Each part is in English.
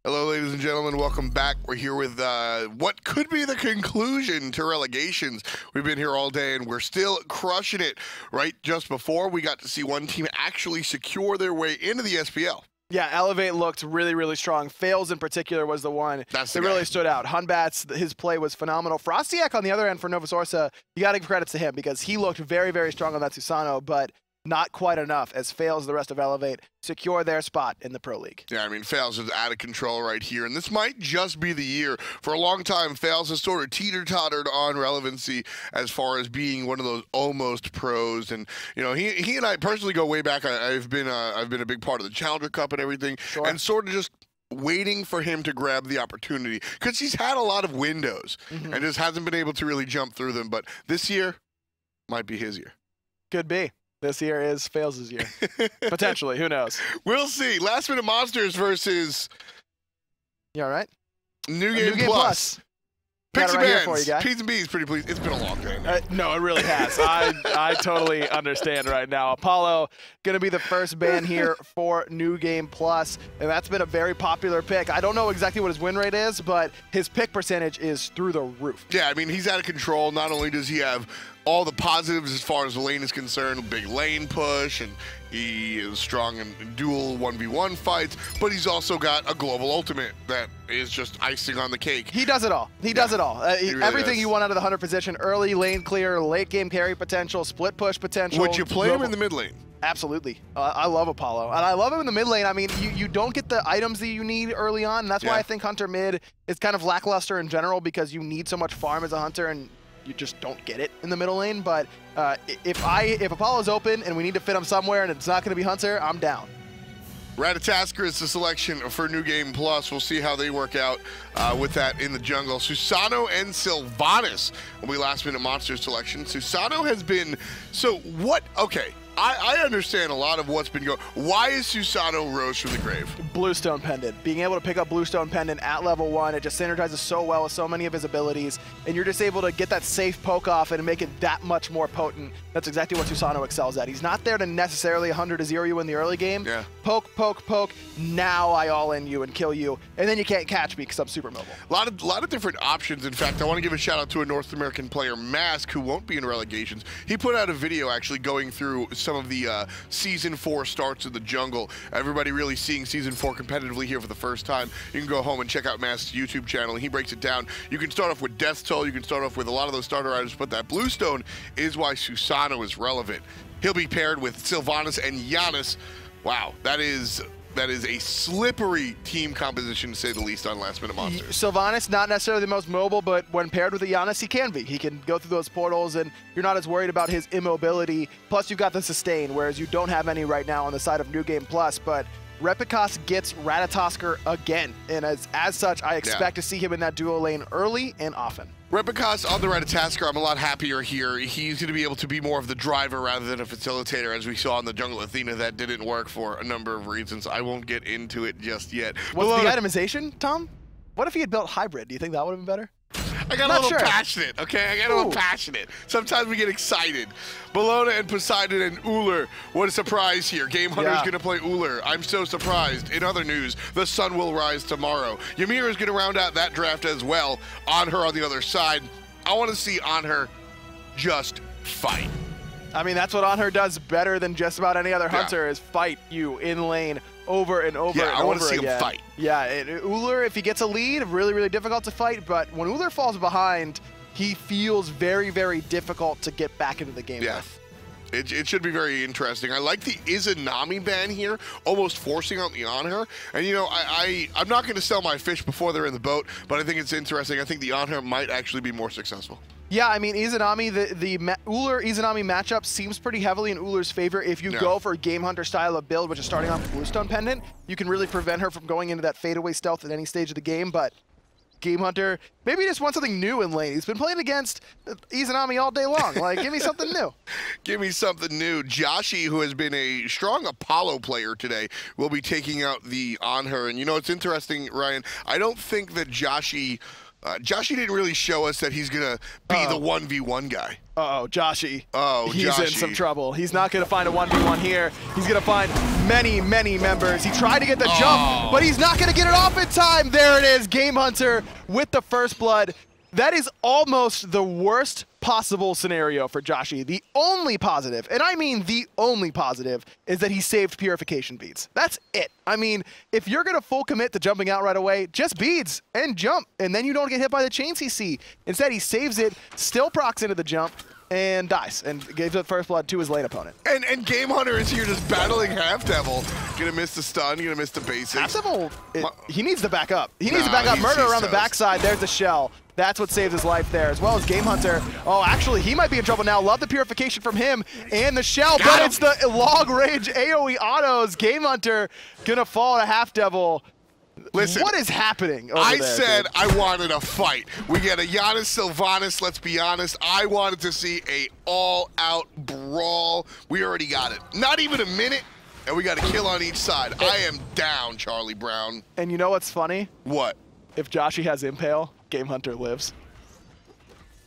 Hello, ladies and gentlemen. Welcome back. We're here with what could be the conclusion to Relegations. We've been here all day, and we're still crushing it. Right just before, we got to see one team actually secure their way into the SPL. Yeah, Elevate looked really, really strong. Fails in particular was the one that really stood out. Hunbats, his play was phenomenal. Frostiak on the other end for Nova Sorsa, you got to give credits to him because he looked very, very strong on that Susano, but not quite enough as Fails, the rest of Elevate, secure their spot in the Pro League. Yeah, I mean, Fails is out of control right here, and this might just be the year. For a long time, Fails has sort of teeter-tottered on relevancy as far as being one of those almost pros, and you know, he and I personally go way back. I've been a big part of the Challenger Cup and everything, and sort of just waiting for him to grab the opportunity because he's had a lot of windows and just hasn't been able to really jump through them. But this year might be his year. Could be. This year is Fails' year. Potentially, who knows? We'll see. Last Minute Monsters versus... You all right? New Game Plus. Picks and right for you, guy. P's and B's, pretty please. It's been a long day. No, it really has. I totally understand right now. Apollo going to be the first ban here for New Game Plus, and that's been a very popular pick. I don't know exactly what his win rate is, but his pick percentage is through the roof. Yeah, I mean, he's out of control. Not only does he have all the positives as far as the lane is concerned, big lane push, and he is strong in dual 1v1 fights, but he's also got a global ultimate that is just icing on the cake. He does it all. He does it all. Really everything does. you want out of the Hunter position, early lane clear, late game carry potential, split push potential. Would you play him in the mid lane? Absolutely. I love Apollo. And I love him in the mid lane. I mean, you don't get the items that you need early on, and that's why I think Hunter mid is kind of lackluster in general because you need so much farm as a Hunter, and you just don't get it in the middle lane. But if Apollo's open and we need to fit him somewhere and it's not going to be Hunter, I'm down. Ratatoskr is the selection for New Game Plus. We'll see how they work out with that in the jungle. Susano and Sylvanus will be Last Minute Monsters selection. Susano has been, so what, okay. I understand a lot of what's been going. Why is Susano rose from the grave? Bluestone Pendant. Being able to pick up Bluestone Pendant at level 1, it just synergizes so well with so many of his abilities, and you're just able to get that safe poke off and make it that much more potent. That's exactly what Susano excels at. He's not there to necessarily 100-0 you in the early game. Yeah. Poke, poke, poke. Now I all in you and kill you, and then you can't catch me because I'm super mobile. A lot of different options. In fact, I want to give a shout out to a North American player, Mask, who won't be in Relegations. He put out a video actually going through some of the Season 4 starts of the jungle. Everybody really seeing Season 4 competitively here for the first time. You can go home and check out Mask's YouTube channel, and he breaks it down. You can start off with Death Toll, you can start off with a lot of those starter items, but that Bluestone is why Susano is relevant. He'll be paired with Sylvanus and Janus. Wow, that is a slippery team composition, to say the least, on Last Minute Monsters. Sylvanus, not necessarily the most mobile, but when paired with a Janus, he can be. He can go through those portals, and you're not as worried about his immobility. Plus, you've got the sustain, whereas you don't have any right now on the side of New Game Plus, but Repikas gets Ratatoskr again, and as such, I expect to see him in that duo lane early and often. Repikas on the Ratatoskr, I'm a lot happier here. He's going to be able to be more of the driver rather than a facilitator, as we saw in the Jungle Athena. That didn't work for a number of reasons. I won't get into it just yet. What's the itemization, Tom? What if he had built hybrid? Do you think that would have been better? I got a little passionate, okay? I got a little passionate. Sometimes we get excited. Bellona and Posedion and Ullr. What a surprise here. Gamehunter's going to play Ullr. I'm so surprised. In other news, the sun will rise tomorrow. Ymir is going to round out that draft as well. Anhur on the other side. I want to see Anhur just fight. I mean, that's what Anhur does better than just about any other Hunter is fight you in lane over and over and over again. Yeah, I want to see him fight. Yeah, Ullr, if he gets a lead, really, really difficult to fight, but when Ullr falls behind, he feels very, very difficult to get back into the game with. It should be very interesting. I like the Izanami ban here, almost forcing out the Anhur. And, you know, I'm not going to sell my fish before they're in the boat, but I think it's interesting. I think the Anhur might actually be more successful. Yeah, I mean, Izanami, the Ullr-Izanami matchup seems pretty heavily in Ullr's favor. If you go for a Gamehunter style of build, which is starting off with Bluestone Pendant, you can really prevent her from going into that fadeaway stealth at any stage of the game, but Gamehunter maybe just wants something new in lane. He's been playing against Izanami all day long. Like, give me something new. Give me something new. Joshi, who has been a strong Apollo player today, will be taking out the Anhur. And, you know, it's interesting, Ryan, I don't think that Joshi Joshy didn't really show us that he's gonna be the 1v1 guy. Uh-oh, Joshy. Oh, He's Joshy. in some trouble. He's not going to find a 1v1 here. He's going to find many, many members. He tried to get the jump, but he's not going to get it off in time. There it is, Gamehunter with the first blood. That is almost the worst possible scenario for Joshy. The only positive, and I mean the only positive, is that he saved purification beads. That's it. I mean, if you're going to full commit to jumping out right away, just beads and jump, and then you don't get hit by the chain CC. Instead, he saves it, still procs into the jump, and dies, and gives the first blood to his lane opponent. And Gamehunter is here just battling HalfDevil. Gonna miss the stun, gonna miss the basics. HalfDevil, he needs to back up. He needs to back up. Murrdurr around the backside. There's the shell. That's what saves his life there, as well as Gamehunter. Oh, actually, he might be in trouble now. Love the purification from him and the shell, but it's the long range AoE autos. Gamehunter gonna fall to HalfDevil. Listen, what is happening over I there, said dude? I wanted a fight. We get a Janus Sylvanus, let's be honest. I wanted to see a all-out brawl. We already got it. Not even a minute, and we got a kill on each side. I am down, Charlie Brown. And you know what's funny? What? If Joshy has Impale, Gamehunter lives.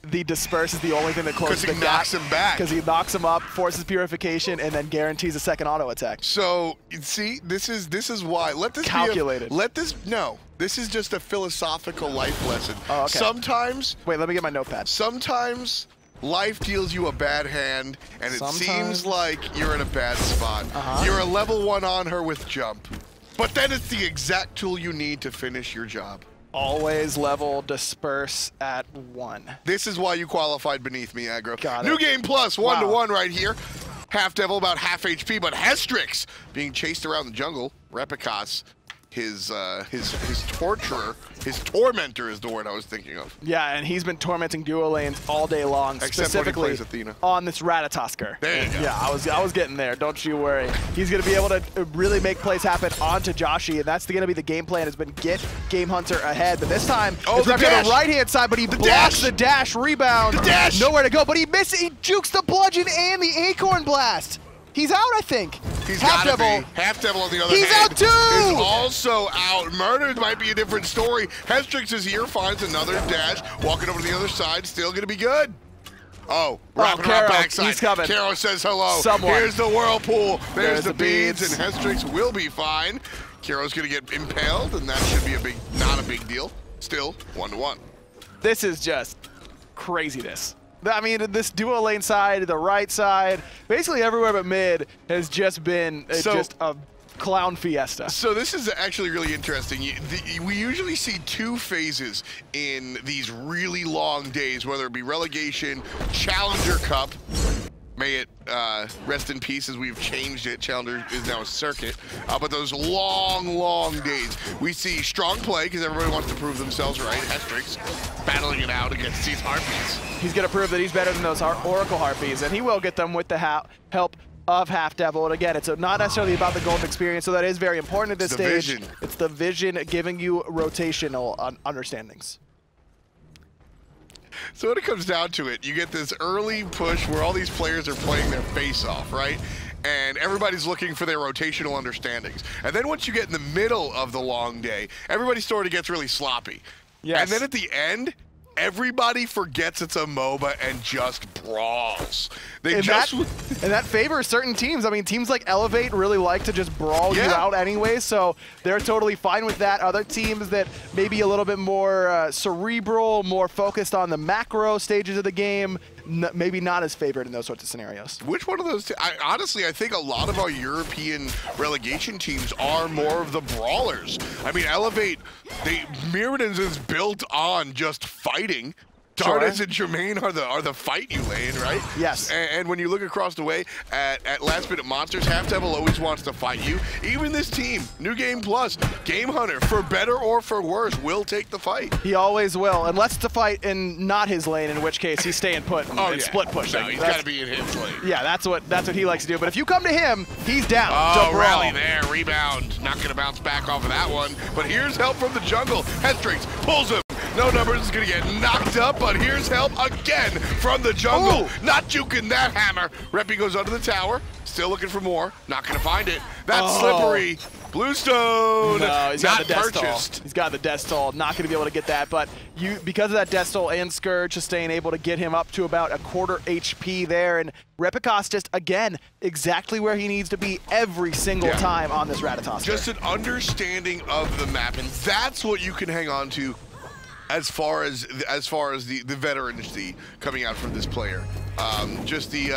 The disperse is the only thing that closes the gap. Because he knocks him back. Because he knocks him up, forces purification, and then guarantees a second auto attack. So, see, this is why. Let this calculated. This is just a philosophical life lesson. Oh, okay. Sometimes. Wait, let me get my notepad. Sometimes life deals you a bad hand, and it seems like you're in a bad spot. You're a level 1 on her with jump, but then it's the exact tool you need to finish your job. Always level disperse at 1. This is why you qualified beneath me, Aggro. Got it. New game plus, 1-to-1 right here. HalfDevil about half HP, but Hestrix being chased around the jungle. Repikas, his torturer, his tormentor is the word I was thinking of. Yeah, and he's been tormenting duo lanes all day long, Except specifically when he plays Athena. on this Ratatoskr. There you go. Yeah, I was getting there. Don't you worry. He's going to be able to really make plays happen onto Joshy, and that's going to be the game plan. Has been get Gamehunter ahead, but this time it's the to the right-hand side, but he blocks the dash rebound. The dash. Nowhere to go, but he misses. He jukes the bludgeon and the acorn blast. He's out, I think. He's gotta be. HalfDevil on the other hand. He's out too! Is also out. Murrdurr might be a different story. Hestrix is here, finds another dash. Walking over to the other side, still gonna be good. Oh, wrapping around backside. He's coming. Kero says hello. Someone. Here's the whirlpool. There's the beads, beads. and Hestrix will be fine. Kero's gonna get impaled, and that should be not a big deal. Still, 1-to-1. This is just craziness. I mean, this duo lane side, the right side, basically everywhere but mid has just been just a clown fiesta. So this is actually really interesting. We usually see 2 phases in these really long days, whether it be relegation, Challenger Cup. May it rest in peace as we've changed it. Challenger is now a circuit. But those long, long days, we see strong play because everybody wants to prove themselves, right? Hestrix battling it out against these Harpies. He's going to prove that he's better than those Oracle Harpies, and he will get them with the help of HalfDevil. And again, it's not necessarily about the gold experience, so that is very important at this stage. Vision. It's the vision giving you rotational understandings. So when it comes down to it, you get this early push where all these players are playing their face off, right? And everybody's looking for their rotational understandings. And then once you get in the middle of the long day, everybody sort of gets really sloppy. Yes. And then at the end, everybody forgets it's a MOBA and just brawls. And that favors certain teams. I mean, teams like Elevate really like to just brawl you out anyway, so they're totally fine with that. Other teams that may be a little bit more cerebral, more focused on the macro stages of the game, maybe not as favored in those sorts of scenarios. Which one of those? Honestly, I think a lot of our European relegation teams are more of the brawlers. I mean, Elevate, Myrmidons is built on just fighting. Dardas and Jermaine are the fight you lane, right? Yes. And when you look across the way at Last Minute Monsters, HalfDevil always wants to fight you. Even this team, New Game Plus, Gamehunter, for better or for worse, will take the fight. He always will, unless it's a fight in not his lane, in which case he's staying put and split pushing. No, he's got to be in his lane. Yeah, that's what he likes to do. But if you come to him, he's down. Oh, rally there, rebound. Not going to bounce back off of that one. But here's help from the jungle. Hestrix pulls him. No numbers is going to get knocked up, but here's help again from the jungle. Ooh. Not juking that hammer. Repi goes under the tower, still looking for more. Not going to find it. That's slippery. Bluestone! No, he's got not the Death purchased. Toll. He's got the Death Toll. Not going to be able to get that, but because of that Death Toll and Scourge, Sustain able to get him up to about a quarter HP there, and Repikas just, again, exactly where he needs to be every single time on this Ratatoskr. Just an understanding of the map, and that's what you can hang on to as far as the veterancy coming out from this player. Just the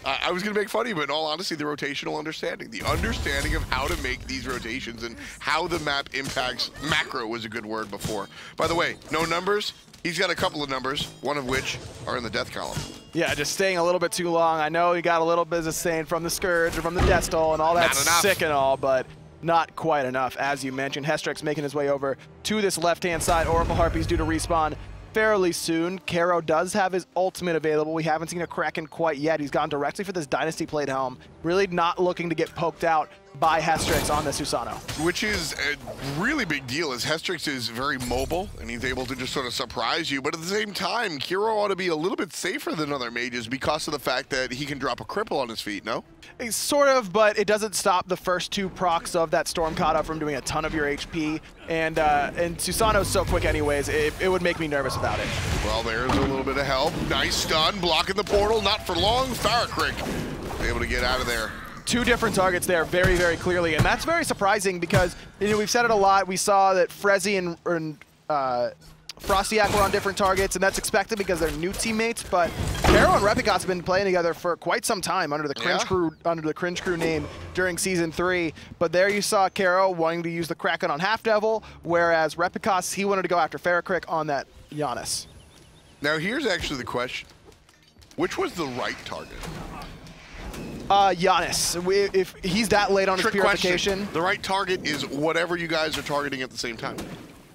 I was gonna make funny, but in all honesty, the rotational understanding, the understanding of how to make these rotations and how the map impacts macro was a good word before. By the way, no numbers. He's got a couple of numbers, one of which are in the death column. Yeah, just staying a little bit too long. I know he got a little bit of sustain from the Scourge or from the Death Toll and all that's sick and all, but not quite enough, as you mentioned. Hestrix making his way over to this left-hand side. Oracle Harpy's due to respawn fairly soon. Kero does have his ultimate available. We haven't seen a Kraken quite yet. He's gone directly for this Dynasty Plate Helm. Really not looking to get poked out by Hestrix on the Susano. Which is a really big deal, as Hestrix is very mobile and he's able to just sort of surprise you. But at the same time, Kero ought to be a little bit safer than other mages because of the fact that he can drop a cripple on his feet, no? Sort of, but it doesn't stop the first two procs of that Storm Kata from doing a ton of your HP. And Susano's so quick anyways, it would make me nervous without it. Well, there's a little bit of help. Nice stun, blocking the portal, not for long. FaraKrik able to get out of there. Two different targets there very, very clearly, and that's very surprising because, you know, we've said it a lot. We saw that Frezzy and Frostiak were on different targets, and that's expected because they're new teammates, but Kero and Repikas have been playing together for quite some time under the Cringe Crew name during Season 3. But there you saw Kero wanting to use the Kraken on HalfDevil, whereas Repikas, he wanted to go after FaraKrik on that Janus. Now here's actually the question. Which was the right target? Janus. If he's that late on his purification. Question. The right target is whatever you guys are targeting at the same time.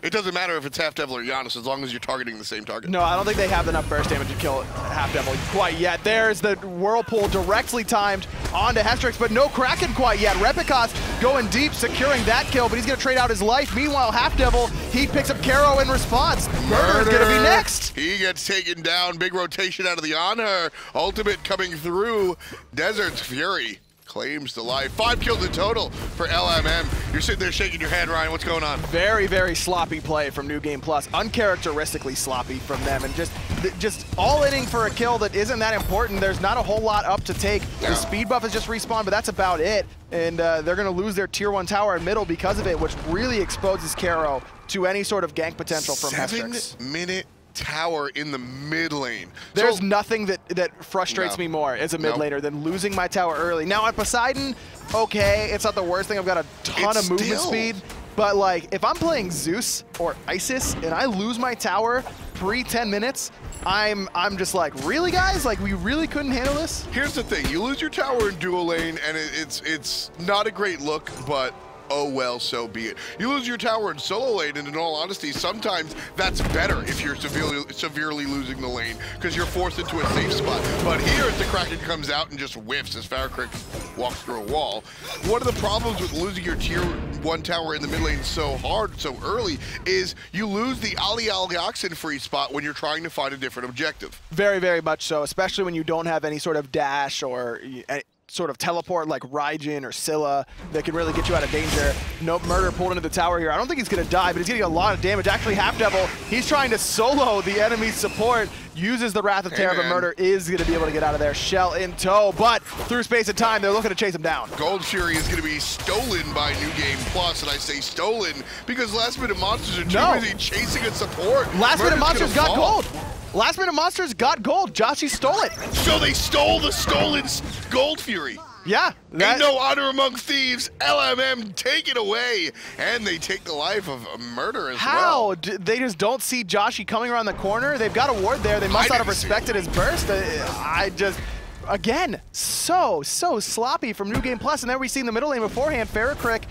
It doesn't matter if it's HalfDevil or Janus as long as you're targeting the same target. No, I don't think they have enough burst damage to kill HalfDevil quite yet. There's the Whirlpool directly timed onto Hestrix, but no Kraken quite yet. Repikas going deep, securing that kill, but he's going to trade out his life. Meanwhile, HalfDevil, he picks up Kero in response. Murrdurr is going to be next. He gets taken down. Big rotation out of the Anhur. Ultimate coming through. Desert's Fury claims the life. 5 kills in total for LMM. You're sitting there shaking your head, Ryan. What's going on? Very, very sloppy play from New Game Plus. Uncharacteristically sloppy from them, and just all-inning for a kill that isn't that important. There's not a whole lot up to take. The speed buff is just respawned, but that's about it. And they're going to lose their Tier 1 tower in middle because of it, which really exposes Kero to any sort of gank potential from Hestrix. 7-minute tower in the mid lane. There's nothing that frustrates me more as a mid laner than losing my tower early. Now on Posedion, okay, it's not the worst thing. I've got a ton of movement speed, but like if I'm playing Zeus or Isis and I lose my tower pre-10 minutes, I'm just like, really guys? Like we really couldn't handle this? Here's the thing, you lose your tower in dual lane and it's not a great look, but oh well, so be it. You lose your tower in solo lane, and in all honesty, sometimes that's better if you're severely losing the lane, because you're forced into a safe spot. But here, the Kraken comes out and just whiffs as FaraKrik walks through a wall. One of the problems with losing your Tier 1 tower in the mid lane so hard, so early, is you lose the Ali Oxen free spot when you're trying to find a different objective. Very, very much so, especially when you don't have any sort of dash or sort of teleport like Raijin or Scylla that can really get you out of danger. Nope, Murrdurr pulled into the tower here. I don't think he's going to die, but he's getting a lot of damage. Actually, HalfDevil, he's trying to solo the enemy support, uses the Wrath of Terror, but Murrdurr is going to be able to get out of there. Shell in tow, but through space and time, they're looking to chase him down. Gold Fury is going to be stolen by New Game Plus, and I say stolen because Last Minute Monsters are too busy chasing a support. Last Minute Monsters got gold. Last Minute Monsters got gold. Joshy stole it. So they stole the stolen Gold Fury. Yeah. Ain't no honor among thieves. LMM take it away. And they take the life of a Murrdurr as well. How? They just don't see Joshy coming around the corner? They've got a ward there. They must not have respected his burst. Again, so sloppy from New Game Plus. And then we see in the middle lane beforehand, FaraKrik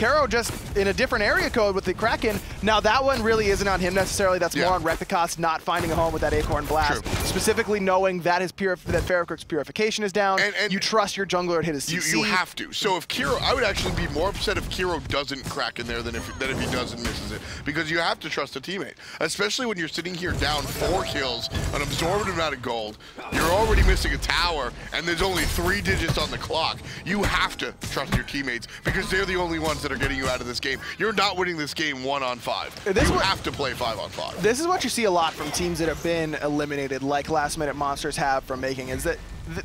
Kero just in a different area code with the Kraken. Now that one really isn't on him necessarily. That's more on Repikas not finding a home with that Acorn Blast. True. Specifically knowing that that FaraKrik's purification is down. And you trust your jungler to hit his CC. You have to. So if Kero, I would actually be more upset if Kero doesn't crack in there than if he does and misses it. Because you have to trust a teammate. Especially when you're sitting here down 4 kills, an absorbent amount of gold, you're already missing a tower, and there's only 3 digits on the clock. You have to trust your teammates because they're the only ones that are getting you out of this game. You're not winning this game 1-on-5. You have to play 5-on-5. This is what you see a lot from teams that have been eliminated, like Last Minute Monsters have from making, is that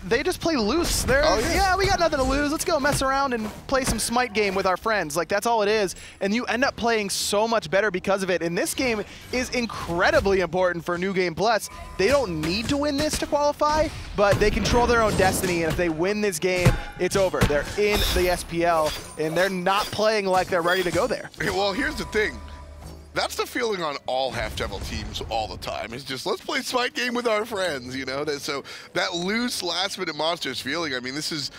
they just play loose. They're, yeah, we got nothing to lose. Let's go mess around and play some Smite game with our friends. Like, that's all it is. And you end up playing so much better because of it. And this game is incredibly important for New Game Plus. They don't need to win this to qualify, but they control their own destiny. And if they win this game, it's over. They're in the SPL, and they're not playing like they're ready to go there. Well, here's the thing. That's the feeling on all HalfDevil teams all the time. It's just, let's play Smite game with our friends, you know? So that loose last-minute Monsters feeling, I mean, this is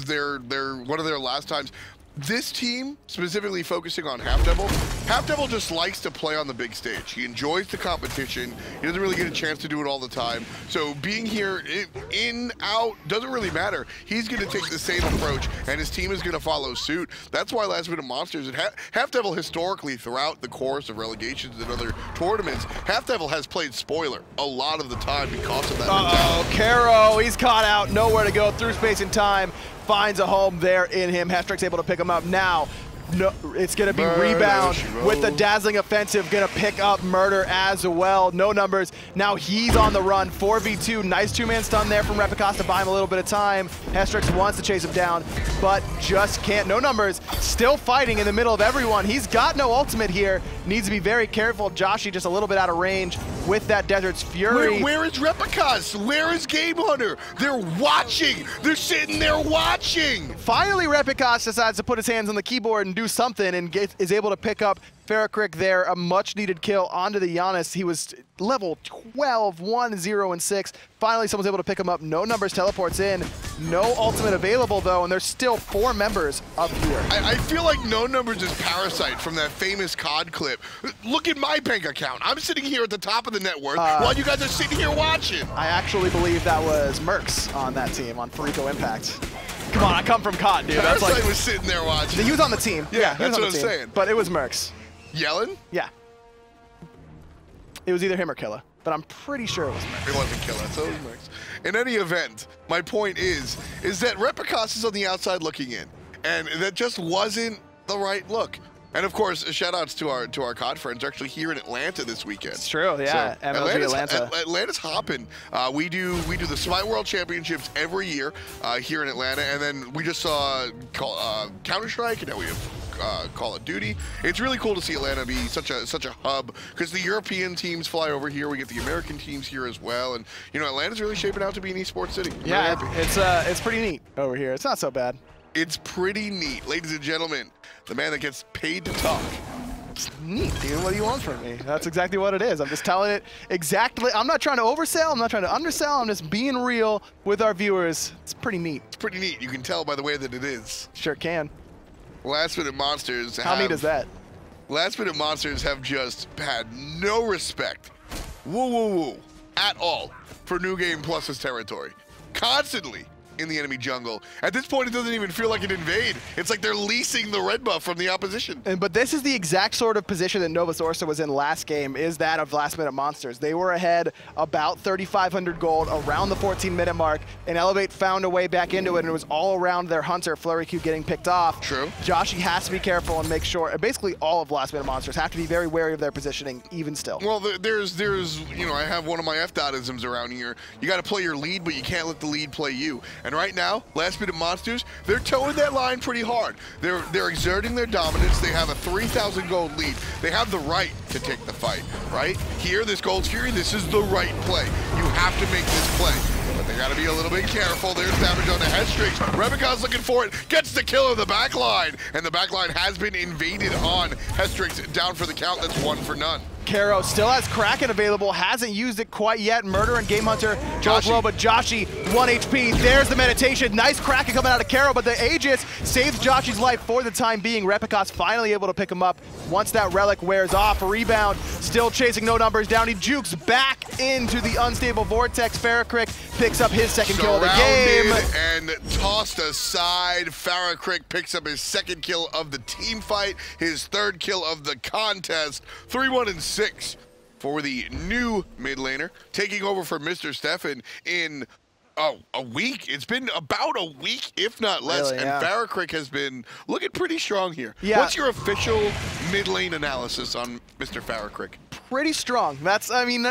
their one of their last times. This team, specifically focusing on HalfDevil just likes to play on the big stage. He enjoys the competition. He doesn't really get a chance to do it all the time. So being here, in, out, doesn't really matter. He's going to take the same approach, and his team is going to follow suit. That's why Last Minute Monsters and HalfDevil historically, throughout the course of Relegations and other tournaments, HalfDevil has played spoiler a lot of the time because of that mentality. Kero, he's caught out, nowhere to go, through space and time. Finds a home there in him. Hestrix able to pick him up now. No, it's going to be rebound with the dazzling offensive. Going to pick up Murrdurr as well. No numbers. Now he's on the run. 4v2. Nice 2-man stun there from Repikas to buy him a little bit of time. Hestrix wants to chase him down, but just can't. No numbers. Still fighting in the middle of everyone. He's got no ultimate here. Needs to be very careful. Joshi just a little bit out of range with that Desert's Fury. Where is Repikas? Where is Gamehunter? They're watching. They're sitting there watching. Finally, Repikas decides to put his hands on the keyboard and do something and is able to pick up FaraKrik there, a much-needed kill onto the Janus. He was level 12, 1, 0, and 6. Finally, someone's able to pick him up. No numbers, teleports in. No ultimate available, though, and there's still 4 members up here. I feel like No Numbers is Parasite from that famous COD clip. Look at my bank account. I'm sitting here at the top of the net worth while you guys are sitting here watching. I actually believe that was Mercs on that team, on Farico Impact. Come on, I come from COD, dude. That's like was sitting there watching. He was on the team. Yeah, that's what I'm saying. But it was Mercs. Yelling? Yeah. It was either him or Killa, but I'm pretty sure it was Mercs. It wasn't Killa, so it was Mercs. In any event, my point is that Repikas is on the outside looking in, and that just wasn't the right look. And of course, shout outs to our COD friends. They're actually here in Atlanta this weekend. It's true, yeah. So Atlanta's hopping. We do the Smite World Championships every year here in Atlanta, and then we just saw Counter-Strike, and now we have Call of Duty. It's really cool to see Atlanta be such a hub because the European teams fly over here. We get the American teams here as well, and you know, Atlanta's really shaping out to be an esports city. Yeah, it's pretty neat over here. It's not so bad. It's pretty neat, ladies and gentlemen. The man that gets paid to talk. It's neat, dude. What do you want from me? That's exactly what it is. I'm just telling it exactly. I'm not trying to oversell. I'm not trying to undersell. I'm just being real with our viewers. It's pretty neat. It's pretty neat. You can tell by the way that it is. Sure can. Last Minute Monsters. How neat is that? Last Minute Monsters have just had no respect, woo, at all for New Game Plus's territory. Constantly in the enemy jungle. At this point, it doesn't even feel like an invade. It's like they're leasing the red buff from the opposition. But this is the exact sort of position that Novus Orsa was in last game, is that of Last Minute Monsters. They were ahead about 3,500 gold around the 14-minute mark, and Elevate found a way back into it, and it was all around their Hunter, FlurryQ, getting picked off. True. Joshi has to be careful and make sure, basically all of Last Minute Monsters have to be very wary of their positioning, even still. Well, there's you know, I have one of my F.isms around here. You got to play your lead, but you can't let the lead play you. And right now, Last Minute Monsters, they're towing that line pretty hard. They're exerting their dominance. They have a 3,000 gold lead. They have the right to take the fight, right? Here, this Gold's Fury, this is the right play. You have to make this play. But they got to be a little bit careful. There's damage on the Hestrix. Repikas looking for it. Gets the kill of the backline. And the backline has been invaded on Hestrix, down for the count. That's 1 for none. Kero still has Kraken available, hasn't used it quite yet. Murrdurr and Gamehunter both low, but Joshi, 1 HP. There's the meditation. Nice Kraken coming out of Kero, but the Aegis saves Joshi's life for the time being. Repikas finally able to pick him up once that relic wears off. Rebound, still chasing no numbers down. He jukes back into the unstable vortex. FaraKrik picks up his second kill of the game. And tossed aside. FaraKrik picks up his second kill of the team fight, his third kill of the contest. 3-1-6 for the new mid laner, taking over for Mr. Stefan in a week. It's been about a week, if not less, really, and yeah. FaraKrik has been looking pretty strong here. Yeah. What's your official mid lane analysis on Mr. FaraKrik? Pretty strong. That's, I mean,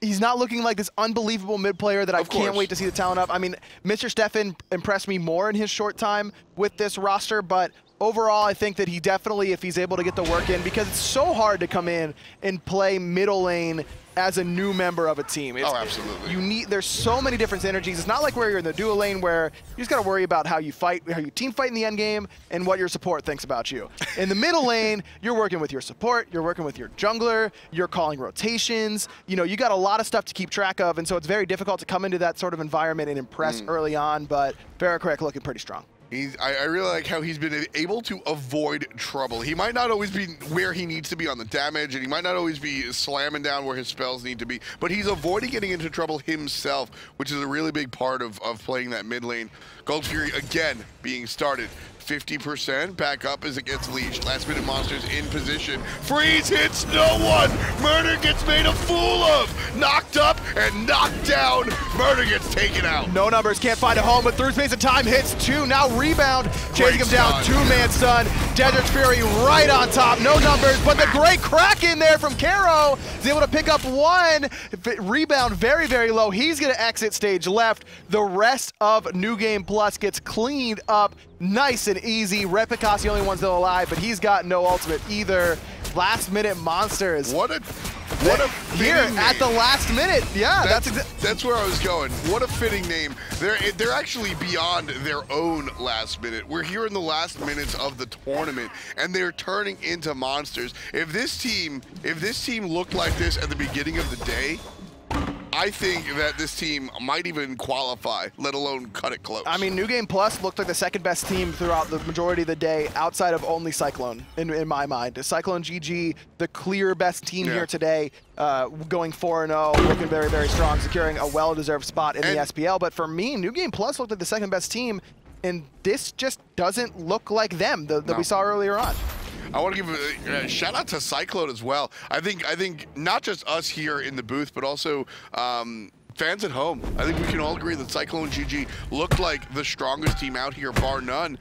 he's not looking like this unbelievable mid player that I can't wait to see the talent up. I mean, Mr. Stefan impressed me more in his short time with this roster, but overall, I think that he definitely, if he's able to get the work in, because it's so hard to come in and play middle lane as a new member of a team. Oh, absolutely. There's so many different synergies. It's not like where you're in the duo lane where you just got to worry about how you fight, how you team fight in the end game, and what your support thinks about you. In the middle lane, you're working with your support, you're working with your jungler, you're calling rotations. You know, you got a lot of stuff to keep track of, and so it's very difficult to come into that sort of environment and impress early on, but FaraKrik looking pretty strong. I really like how he's been able to avoid trouble. He might not always be where he needs to be on the damage, and he might not always be slamming down where his spells need to be, but he's avoiding getting into trouble himself, which is a really big part of playing that mid lane. Gold Fury again being started. 50% back up as it gets leashed. Last minute monsters in position. Freeze hits no one. Murrdurr gets made a fool of. Knocked up and knocked down. Murrdurr gets taken out. No numbers, can't find a home, but through space of time hits two. Now rebound, chasing him down. Two-man stun. Desert's Fury right on top. No numbers, but the great crack in there from Kero is able to pick up one. Rebound very, very low. He's going to exit stage left. The rest of New Game Plus gets cleaned up. Nice and easy. Repikas the only one still alive, but he's got no ultimate either. Last minute monsters. What a here at the last minute. Yeah, that's where I was going. What a fitting name. They're actually beyond their own last minute. We're here in the last minutes of the tournament, and they're turning into monsters. If this team looked like this at the beginning of the day, I think that this team might even qualify, let alone cut it close. I mean, New Game Plus looked like the second best team throughout the majority of the day, outside of only Cyclone, in my mind. Cyclone GG, the clear best team here today, going 4-0, looking very, very strong, securing a well-deserved spot in the SPL. But for me, New Game Plus looked like the second best team, and this just doesn't look like them that we saw earlier on. I want to give a shout out to Cyclone as well. I think not just us here in the booth, but also fans at home. I think we can all agree that Cyclone GG looked like the strongest team out here, bar none.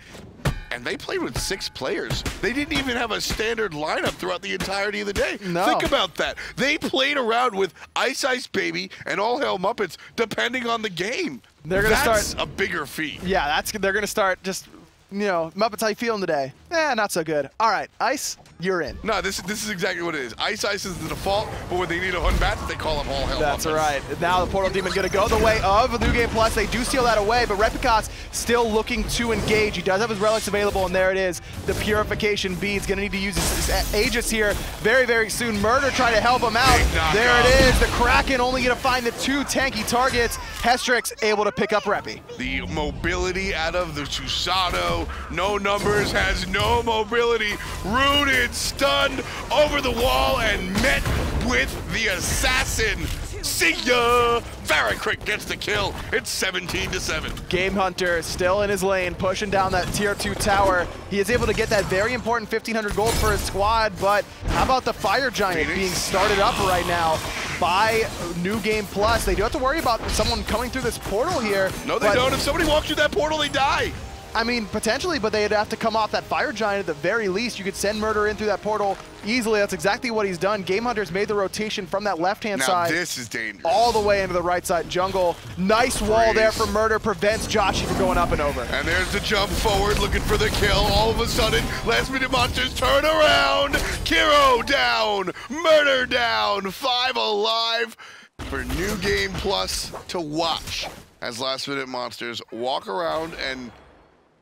And they played with 6 players. They didn't even have a standard lineup throughout the entirety of the day. No. Think about that. They played around with Ice Ice Baby and All Hail Muppets, depending on the game. They're gonna That's start a bigger feat. Yeah, they're gonna start just, you know, Muppets, how you feeling today? Not so good. All right, Ice, you're in. No, this is exactly what it is. Ice Ice is the default, but when they need a Hun Bat, they call him All Hell. That's Muppets. right. Now the Portal Demon gonna go the way of New Game Plus. They do steal that away, but Repikas still looking to engage. He does have his relics available, and there it is. The Purification Bead's gonna need to use his Aegis here very, very soon. Murrdurr trying to help him out. There it is. The Kraken only gonna find the 2 tanky targets. Hestrix able to pick up Repi. The mobility out of the Susano. No numbers, has no mobility. Rooted, stunned, over the wall, and met with the assassin. See ya! FaraKrik gets the kill. It's 17-7. Gamehunter still in his lane, pushing down that tier 2 tower. He is able to get that very important 1,500 gold for his squad, but how about the Fire Giant being started up right now by New Game Plus? They do have to worry about someone coming through this portal here. No, they don't. If somebody walks through that portal, they die. I mean, potentially, but they'd have to come off that Fire Giant at the very least. You could send Murrdurr in through that portal easily. That's exactly what he's done. Gamehunter's made the rotation from that left-hand side. Now this is dangerous. All the way into the right side jungle. Nice wall there for Murrdurr, prevents Joshi from going up and over. And there's the jump forward, looking for the kill. All of a sudden, last minute monsters turn around. Kero down, Murrdurr down, 5 alive for New Game Plus to watch as last minute monsters walk around and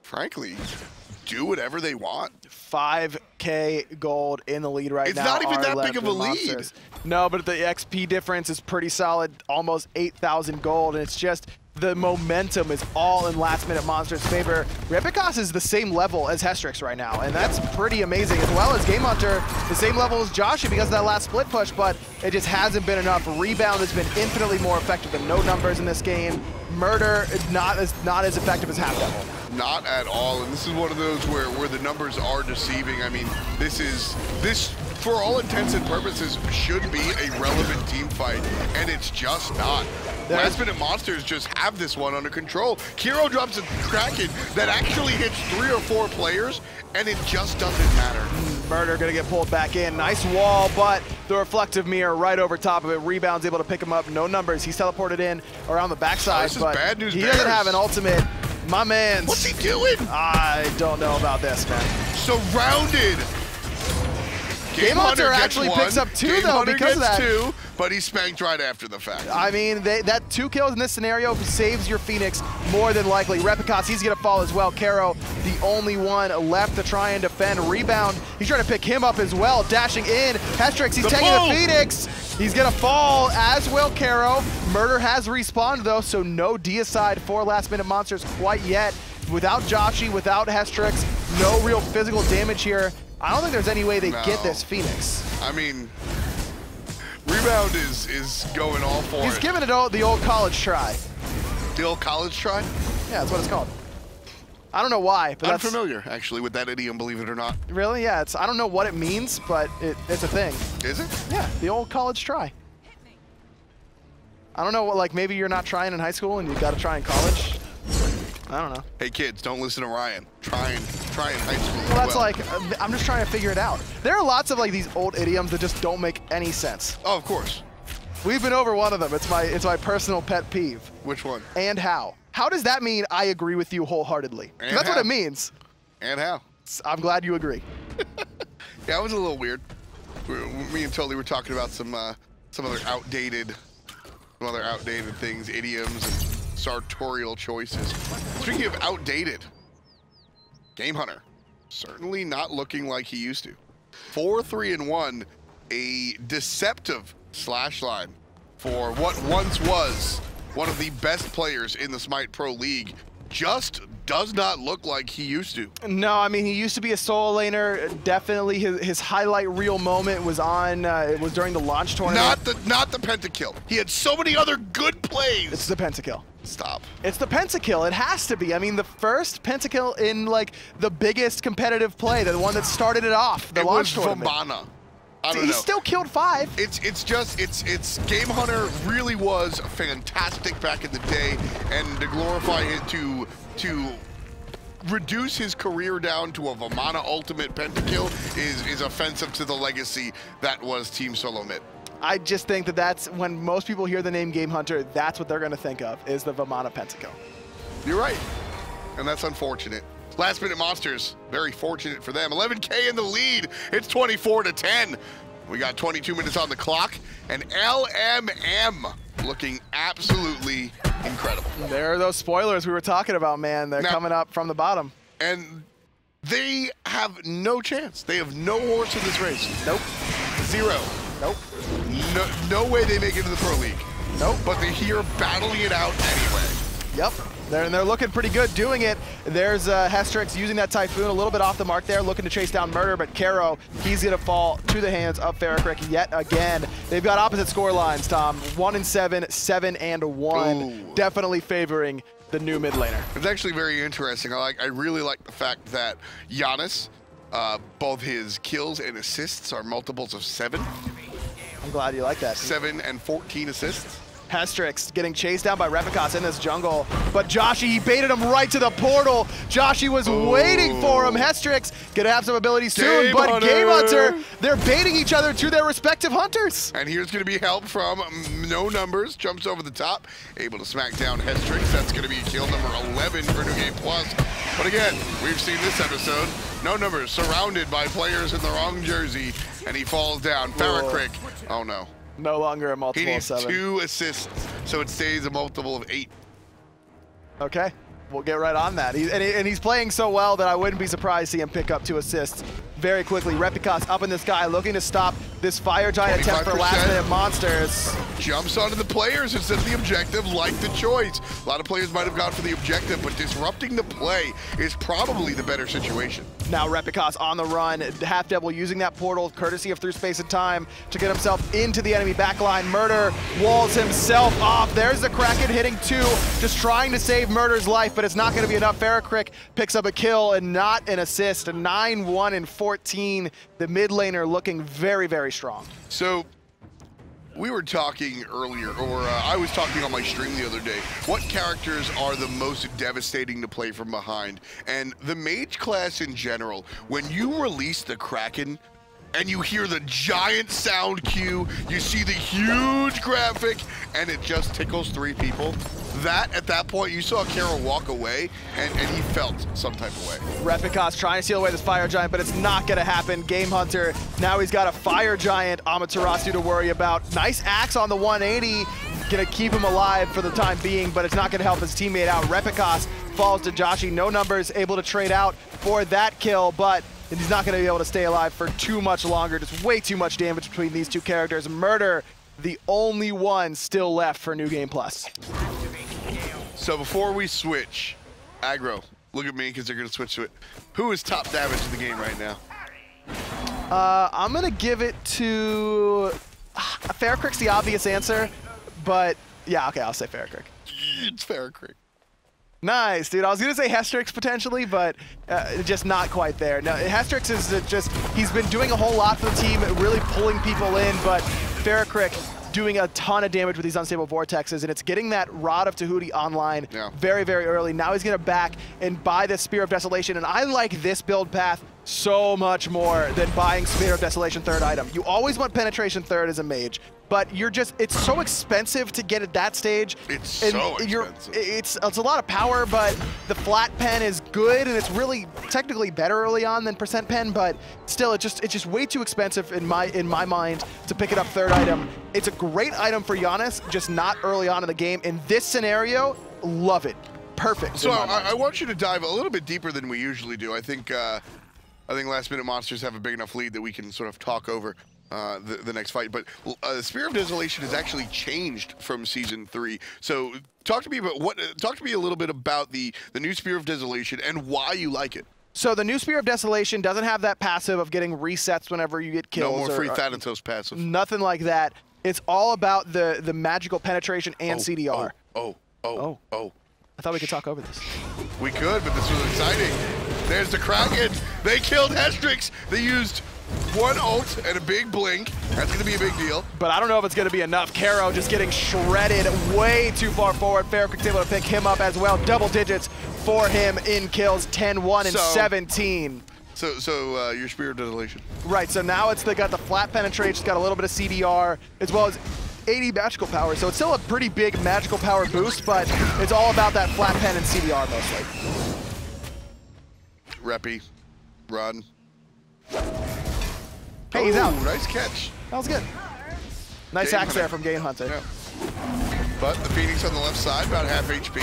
frankly, do whatever they want. 5K gold in the lead right now. It's not even that are big of a lead. Monsters. No, but the XP difference is pretty solid, almost 8,000 gold, and it's just the momentum is all in last-minute Monsters' favor. Repikas is the same level as Hestrix right now, and that's pretty amazing, as well as Gamehunter, the same level as Joshi because of that last split push, but it just hasn't been enough. Rebound has been infinitely more effective than no numbers in this game. Murrdurr is not as effective as HalfDevil. Not at all, and this is one of those where the numbers are deceiving. I mean, this, for all intents and purposes, should be a relevant team fight, and it's just not. Last-minute Monsters just have this one under control. Kero drops a Kraken that actually hits 3 or 4 players, and it just doesn't matter. Murrdurr gonna get pulled back in. Nice wall, but the reflective mirror right over top of it. Rebound's able to pick him up. No numbers. He's teleported in around the backside, this is but bad news he bears. doesn't have an ultimate. My man's. What's he doing? I don't know about this, man. Surrounded. Gamehunter actually picks up 2 though because of that. 2, but he's spanked right after the fact. I mean, that 2 kills in this scenario saves your Phoenix more than likely. Repikas, he's gonna fall as well. Kero, the only one left to try and defend. Rebound, he's trying to pick him up as well. Dashing in, Hestrix, he's taking the Phoenix. He's gonna fall, as will Kero. Murrdurr has respawned though, so no deicide for last-minute Monsters quite yet. Without Joshi, without Hestrix, no real physical damage here. I don't think there's any way they get this Phoenix. I mean, Rebound is going all for it. He's giving it the old college try. The old college try? Yeah, that's what it's called. I don't know why, but I'm familiar, actually, with that idiom, believe it or not. Really? Yeah, I don't know what it means, but it's a thing. Is it? Yeah, the old college try. I don't know, like maybe you're not trying in high school and you got to try in college. I don't know. Hey kids, don't listen to Ryan. Try in high school. Well, that's like, I'm just trying to figure it out. There are lots of like these old idioms that just don't make any sense. Oh, of course. We've been over one of them. It's my personal pet peeve. Which one? And how? How does that mean I agree with you wholeheartedly? That's what it means. And how? I'm glad you agree. Yeah, it was a little weird. Me and Totally were talking about some other outdated things, idioms, and sartorial choices. Speaking of outdated, Gamehunter certainly not looking like he used to. 4-3-1, a deceptive slash line for what once was one of the best players in the Smite Pro League. Just does not look like he used to. No, I mean, he used to be a solo laner. Definitely his highlight reel moment was it was during the launch tournament. Not the pentakill. He had so many other good plays. It's the pentakill. Stop. It's the pentakill. It has to be. I mean, the first pentakill in like the biggest competitive play, the one that started it off, the launch tournament. Vomana. I don't know. He still killed 5. It's Gamehunter really was fantastic back in the day, and to glorify it, to reduce his career down to a Vomana ultimate pentakill is offensive to the legacy that was Team Solo Mid. I just think that's when most people hear the name Gamehunter, that's what they're going to think of, is the Vomana pentakill. You're right, and that's unfortunate. Last-minute Monsters, very fortunate for them. 11K in the lead. It's 24-10. We got 22 minutes on the clock, and LMM looking absolutely incredible. There are those spoilers we were talking about, man. They're coming up from the bottom. And they have no chance. They have no horse in this race. Nope. 0. Nope. No way they make it to the Pro League. Nope. But they're here battling it out anyway. Yep. They're looking pretty good doing it. There's Hestrix using that Typhoon a little bit off the mark there, looking to chase down Murrdurr, but Kero, he's going to fall to the hands of FaraKrik yet again. They've got opposite score lines, Tom. 1-7, 7-1. Ooh. Definitely favoring the new mid laner. It's actually very interesting. I really like the fact that Janus, both his kills and assists are multiples of 7. I'm glad you like that. 7 and 14 assists. Hestrix getting chased down by Repikas in this jungle, but Joshi, he baited him right to the portal. Joshi was waiting for him. Hestrix gonna have some abilities soon, but Gamehunter, they're baiting each other to their respective hunters. And here's gonna be help from No Numbers, jumps over the top, able to smack down Hestrix. That's gonna be kill number 11 for New Game Plus. But again, we've seen this episode, No Numbers surrounded by players in the wrong jersey, and he falls down. FaraKrik, oh no. No longer a multiple he needs of 7. 2 assists, so it stays a multiple of 8. Okay. we'll get right on that. And he's playing so well that I wouldn't be surprised to see him pick up 2 assists very quickly. Repikas up in the sky, looking to stop this Fire Giant attempt for last-minute monsters. Jumps onto the players instead of the objective, like the choice. A lot of players might have gone for the objective, but disrupting the play is probably the better situation. Now Repikas on the run, HalfDevil using that portal, courtesy of Through Space and Time, to get himself into the enemy backline. Murrdurr walls himself off. There's the Kraken hitting 2, just trying to save Murrdurr's life, but it's not going to be enough. FaraKrik picks up a kill and not an assist. 9-1 and 14. The mid laner looking very, very strong. So, we were talking earlier, or I was talking on my stream the other day, what characters are the most devastating to play from behind? And the mage class in general, when you release the Kraken, and you hear the giant sound cue, you see the huge graphic, and it just tickles 3 people. At that point, you saw Kero walk away, and he felt some type of way. Repikas trying to steal away this Fire Giant, but it's not going to happen. Gamehunter, now he's got a Fire Giant Amaterasu to worry about. Nice axe on the 180, going to keep him alive for the time being, but it's not going to help his teammate out. Repikas falls to Joshi, no numbers, able to trade out for that kill, but he's not going to be able to stay alive for too much longer. Just way too much damage between these 2 characters. Murrdurr, the only one still left for New Game Plus. So before we switch, Aggro, look at me because they're going to switch to it. Who is top damage in the game right now? I'm going to give it to... FaraKrik's the obvious answer, but yeah, okay, I'll say FaraKrik. It's FaraKrik. Nice, dude. I was going to say Hestrix potentially, but just not quite there. Now, Hestrix is just, he's been doing a whole lot for the team, really pulling people in, but FaraKrik doing a ton of damage with these unstable vortexes, and it's getting that Rod of Tahuti online very, very early. Now he's going to back and buy this Spear of Desolation, and I like this build path so much more than buying Spear of Desolation 3rd item. You always want Penetration 3rd as a mage, but it's so expensive to get at that stage. It's so expensive. It's a lot of power, but the flat pen is good, and it's really technically better early on than percent pen, but still, it's just way too expensive in my mind to pick it up 3rd item. It's a great item for Janus, just not early on in the game. In this scenario, love it. Perfect. So I want you to dive a little bit deeper than we usually do. I think Last Minute Monsters have a big enough lead that we can sort of talk over the next fight. But Spear of Desolation has actually changed from Season 3. So talk to me a little bit about the new Spear of Desolation and why you like it. So the new Spear of Desolation doesn't have that passive of getting resets whenever you get kills. No more free Thanatos passive. Nothing like that. It's all about the magical penetration and CDR. Oh. I thought we could talk over this. We could, but this was exciting. There's the Kraken. They killed Hestrix. They used 1 ult and a big blink. That's going to be a big deal. But I don't know if it's going to be enough. Kero just getting shredded way too far forward. FaraKrik's able to pick him up as well. Double digits for him in kills, 10-1 and 17. So your Spear of Desolation. Right, so now they got the flat penetration, it's got a little bit of CDR, as well as 80 magical power. So it's still a pretty big magical power boost, but it's all about that flat pen and CDR mostly. Reppy, run. Hey, he's out. Nice catch. That was good. Nice axe there from Gamehunter. Yeah. But the Phoenix on the left side, about half HP.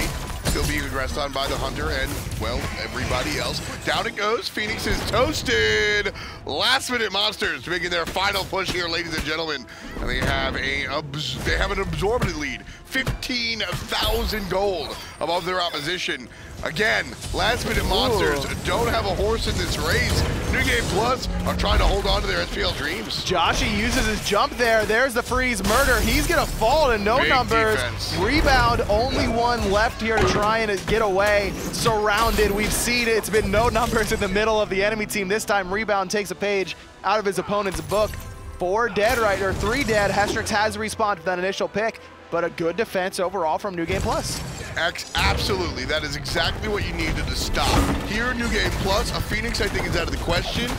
Still being aggressed on by the Hunter and, well, everybody else. Down it goes. Phoenix is toasted. Last Minute Monsters making their final push here, ladies and gentlemen. And they have an absorbent lead. 15,000 gold above their opposition. Again, Last Minute Monsters don't have a horse in this race. New Game Plus are trying to hold on to their SPL dreams. Joshi uses his jump there. There's the freeze. Murrdurr, he's going to fall to no numbers. Defense. Rebound, only one left here to try and get away. Surrounded, we've seen it. It's been no numbers in the middle of the enemy team. This time, Rebound takes a page out of his opponent's book. 4 dead right, or 3 dead. Hestrix has respawned with that initial pick, but a good defense overall from New Game Plus. Absolutely, that is exactly what you needed to stop. Here in New Game Plus, a Phoenix I think is out of the question.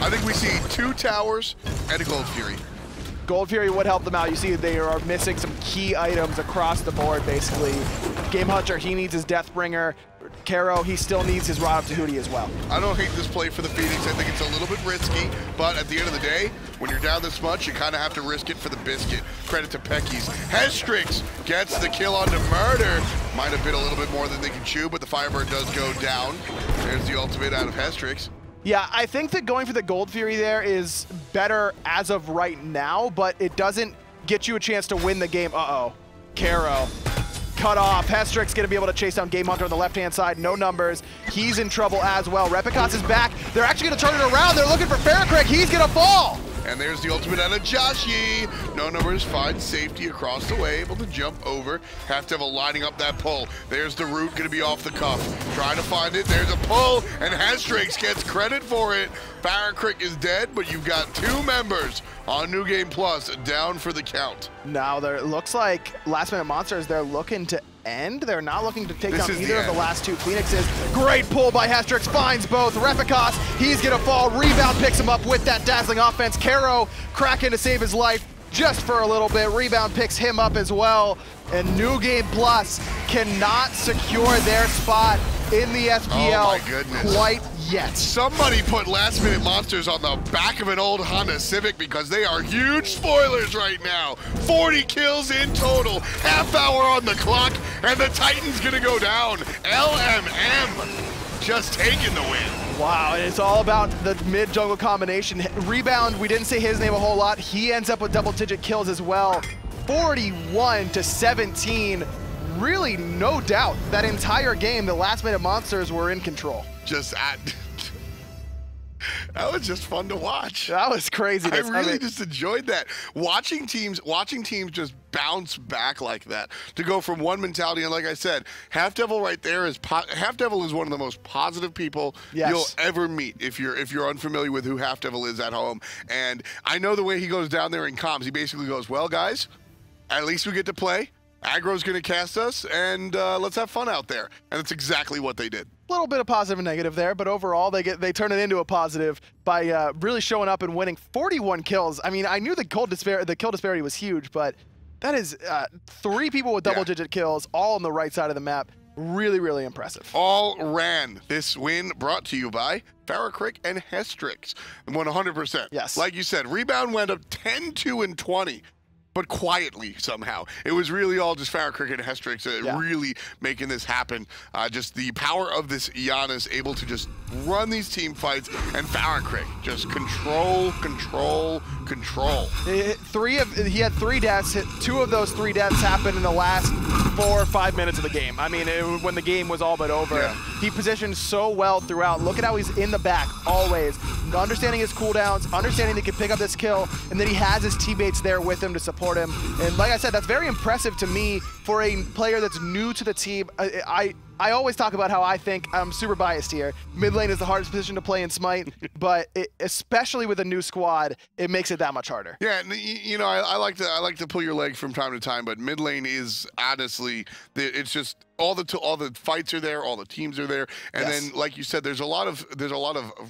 I think we see 2 towers and a Gold Fury. Gold Fury would help them out. You see they are missing some key items across the board, basically. Gamehunter, he needs his Deathbringer. Kero, he still needs his rod up to Hootie as well. I don't hate this play for the Phoenix. I think it's a little bit risky, but at the end of the day, when you're down this much, you kind of have to risk it for the biscuit. Credit to Peckies. Hestrix gets the kill onto Murrdurr. Might have been a little bit more than they can chew, but the Firebird does go down. There's the ultimate out of Hestrix. Yeah, I think that going for the Gold Fury there is better as of right now, but it doesn't get you a chance to win the game. Uh-oh. Kero. Cut off. Hestrix going to be able to chase down Gamehunter on the left-hand side. No numbers. He's in trouble as well. Repikas is back. They're actually going to turn it around. They're looking for FaraKrik. He's going to fall. And there's the ultimate out of Joshi. No numbers, finds safety across the way, able to jump over. HalfDevil lining up that pull. There's the root, gonna be off the cuff. Trying to find it, there's a pull, and Hestrix gets credit for it. FaraKrik is dead, but you've got 2 members on New Game Plus down for the count. Now, there looks like Last Minute Monsters, they're looking to end. They're not looking to take down either of the last 2 Phoenixes. Great pull by Hestrix, finds both. Repikas, he's gonna fall. Rebound picks him up with that dazzling offense. Kero cracking to save his life just for a little bit. Rebound picks him up as well. And New Game Plus cannot secure their spot in the SPL oh my goodness. Quite yet. Somebody put Last Minute Monsters on the back of an old Honda Civic because they are huge spoilers right now. 40 kills in total, half hour on the clock, and the Titan's gonna go down. LMM just taking the win. Wow, and it's all about the mid-jungle combination. Rebound, we didn't say his name a whole lot. He ends up with double-digit kills as well. 41 to 17. Really, no doubt, that entire game, the Last Minute Monsters were in control. That was just fun to watch. That was crazy. I really just enjoyed that. Watching teams just bounce back like that. To go from one mentality, and like I said, HalfDevil right there is HalfDevil is one of the most positive people you'll ever meet if you're unfamiliar with who HalfDevil is at home. And I know the way he goes down there in comms, he basically goes, well guys, at least we get to play. Aggro's gonna cast us, and let's have fun out there. And that's exactly what they did. A little bit of positive and negative there, but overall they turn it into a positive by really showing up and winning 41 kills. I mean, I knew the kill disparity was huge, but that is 3 people with double-digit kills, all on the right side of the map. Really, really impressive. All ran. This win brought to you by FaraKrik and Hestrix. 100%. Yes. Like you said, rebound went up 10, 2, and 20. But quietly somehow. It was really all just FaraKrik and Hestrix really making this happen. Just the power of this Janus able to just run these team fights, and FaraKrik just control. He had 3 deaths. 2 of those 3 deaths happened in the last 4 or 5 minutes of the game. I mean, when the game was all but over. Yeah. He positioned so well throughout. Look at how he's in the back always. Understanding his cooldowns, understanding he can pick up this kill, and then he has his teammates there with him to support him. And like I said, that's very impressive to me for a player that's new to the team. I always talk about how I think I'm super biased here. Mid lane is the hardest position to play in Smite, but especially with a new squad, it makes it that much harder. Yeah, you know, I like to pull your leg from time to time, but mid lane is honestly, it's just all the fights are there, all the teams are there, and then like you said, there's a lot of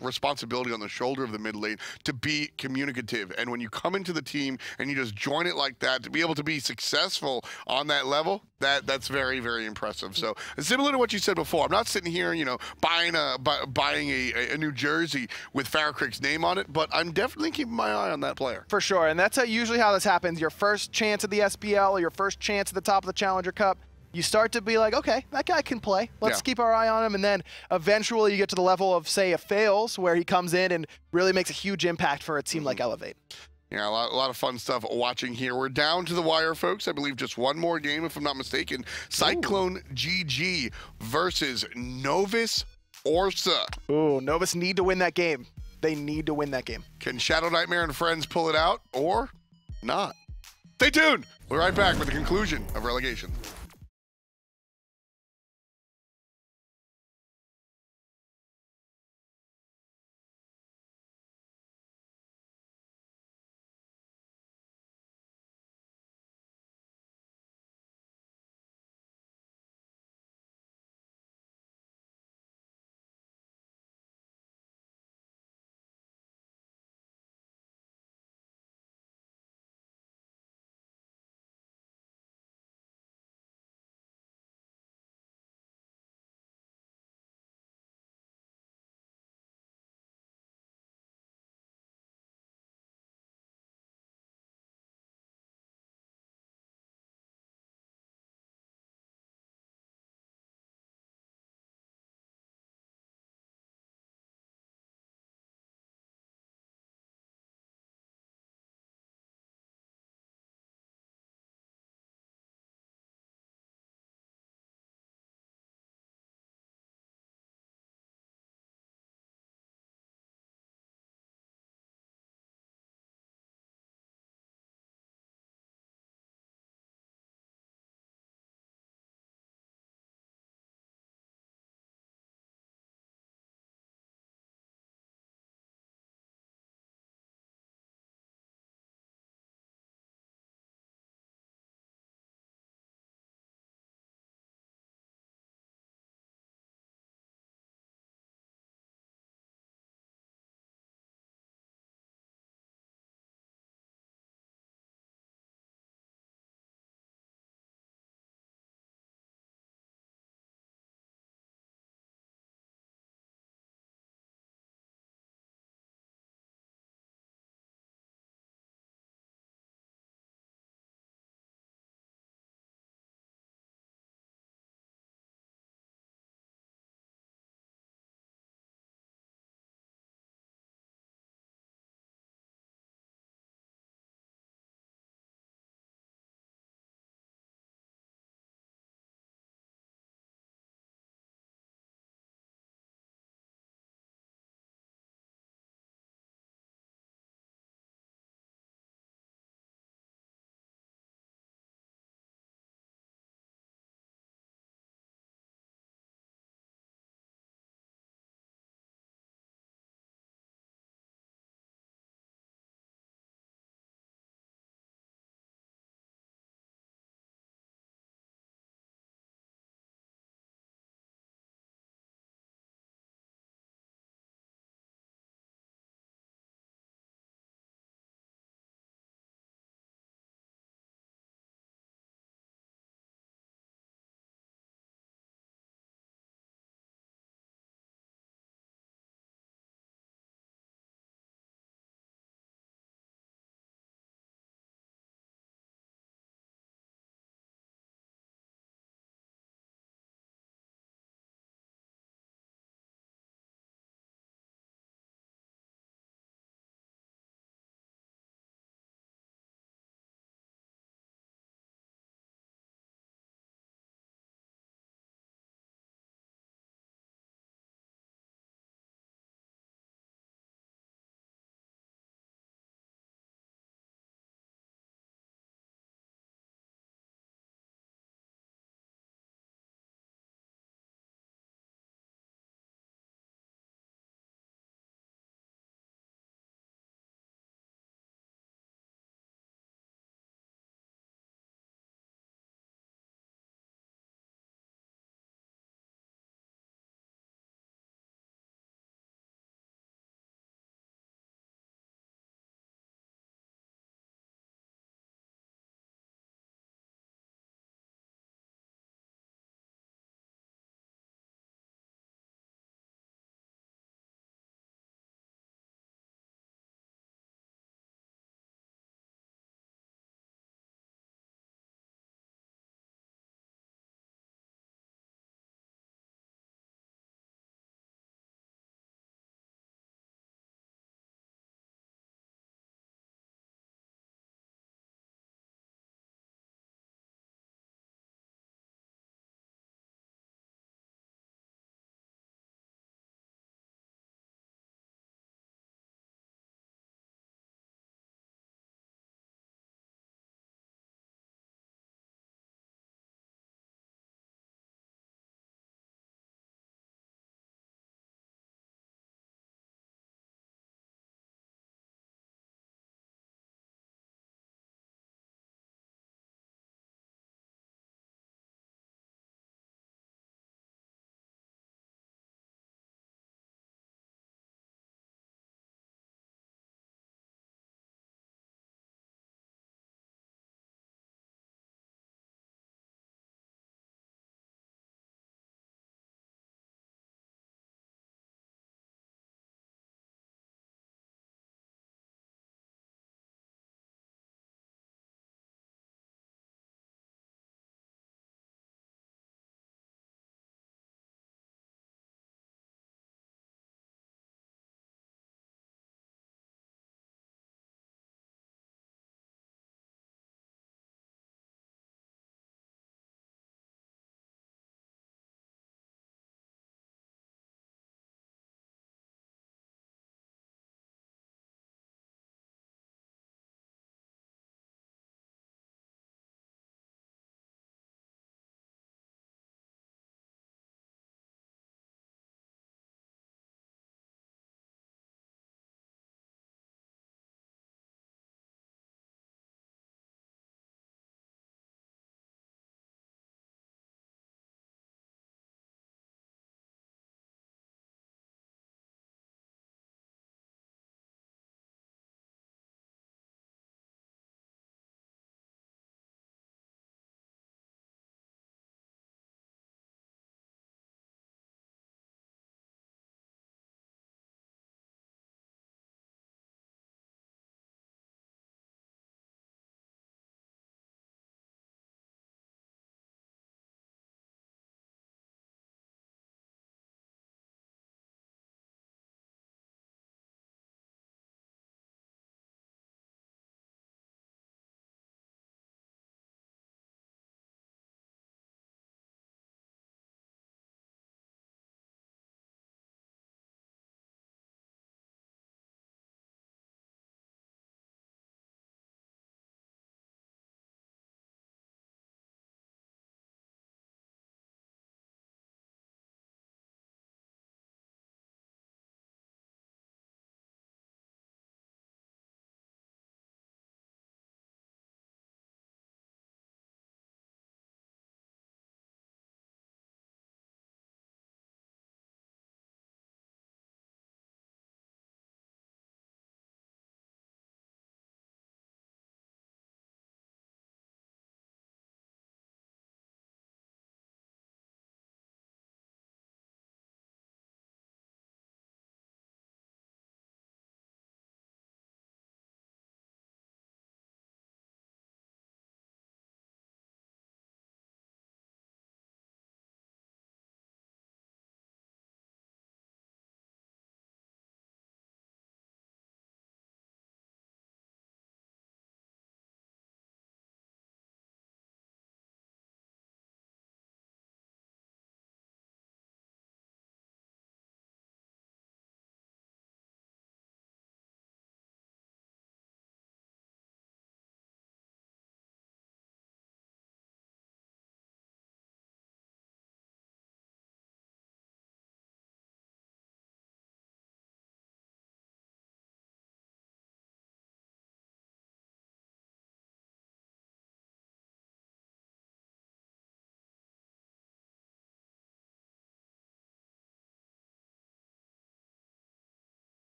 responsibility on the shoulder of the mid lane to be communicative. And when you come into the team and you just join it like that, to be able to be successful on that level, that's very, very impressive. So similar to what you said before, I'm not sitting here, you know, buying a new jersey with FaraKrik's name on it, but I'm definitely keeping my eye on that player. For sure, and that's usually how this happens. Your first chance at the SPL or your first chance at the top of the Challenger Cup, you start to be like, okay, that guy can play. Let's keep our eye on him. And then eventually you get to the level of, say, a Fails, where he comes in and really makes a huge impact for a team like Elevate. Yeah, a lot of fun stuff watching here. We're down to the wire, folks. I believe just one more game, if I'm not mistaken. Cyclone GG versus Novus Orsa. Ooh, Novus need to win that game. They need to win that game. Can Shadow Nightmare and friends pull it out or not? Stay tuned. We'll be right back with the conclusion of Relegations.